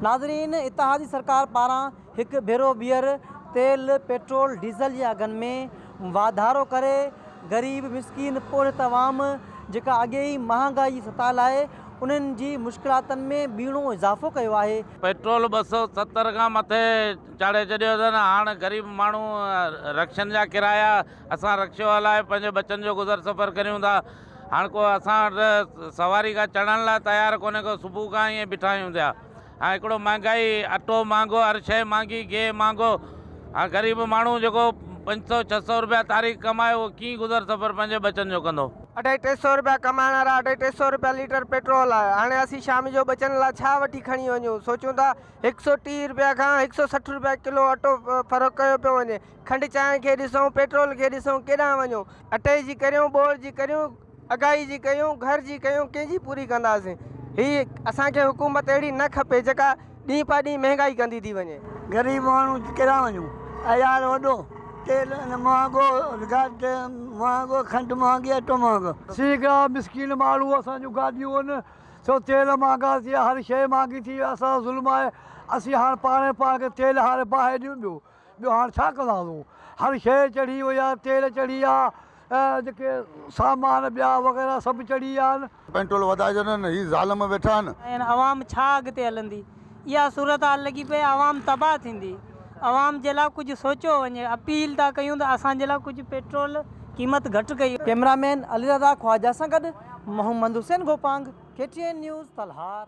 नाज़रीन, इत्तेहादी सरकार पारां एक भेरो ॿीहर तेल पेट्रोल डीज़ल जे अघनि में वाधारो करे गरीब मिसकीन पोइ तवाम जेका अॻे ई महांगाई सताल आहे उन्हनि जी मुश्किलातनि में ॿीणो इज़ाफ़ो कयो आहे। पेट्रोल 270 खां मथे चाढ़े छॾियो अथनि। हाणे ग़रीब माण्हू रक्षनि जा किराया असां रक्षो हलाए पंहिंजे बचनि जो गुज़र सफ़र करियूं था। हाणे को असां सवारी खां चढ़ण लाइ तयारु कोन्हे को, सुबुह खां ईअं बीठा आहियूं थिया। ऐं हिकिड़ो महांगाई, अटो महांगो, हर शइ महांगी, गिह महांगो। ग़रीब माण्हू जेको 500-600 रुपया तारीख़ कमाए उहो कीअं गुज़र सफ़र पंहिंजे बचनि जो कंदो। 250-300 रुपया कमाइण वारा 250 रुपया लीटर पेट्रोल आहे। हाणे असीं शाम जो बचण लाइ छा वठी खणी वञूं? सोचूं था 130 रुपया खां 160 रुपया किलो अटो फ़र्क़ु कयो पियो वञे। खंडु चांहि खे ॾिसूं, पेट्रोल खे ॾिसूं, केॾांहुं वञूं? अटे जी करियूं, ॿोर जी करियूं, अघाई जी कयूं, घर जी कयूं, कंहिंजी पूरी कंदासीं? हीअ असांखे हुकूमत अहिड़ी न खपे जेका ॾींहुं पां ॾींहुं महांगाई कंदी थी वञे। गरीब माण्हू केॾांहुं वञूं? यार वॾो तेल महांगो, महांगो, खंडु महांगी, अटो महांगो। सीगा मिसकीन माण्हू असांजूं गाॾियूं आहिनि, सो तेल महांगा थी विया, हर शइ महांगी थी, असां ज़ुल्म आहे। असीं हाणे पाण खे तेल हाणे बाहि ॾियूं ॿियो हाणे छा कंदासीं? हर शइ चढ़ी वई आहे, तेल चढ़ी आहे, जेके सामान ॿिया वग़ैरह सभु चढ़ी विया आहिनि। पेट्रोल वधाए छॾनि, हीअ ज़ालम वेठा आहिनि। अवाम छा अॻिते हलंदी? इहा सूरत हाल लॻी पई, अवाम तबाह थींदी। अवाम जे लाइ कुझु सोचियो वञे। अपील था कयूं त असांजे लाइ कुझु पेट्रोल क़ीमत घटि कई। कैमरामैन अली रज़ा ख्वाजा सां गॾु मोहम्मद हुसैन गोपांग, KTN न्यूज़, तलहार।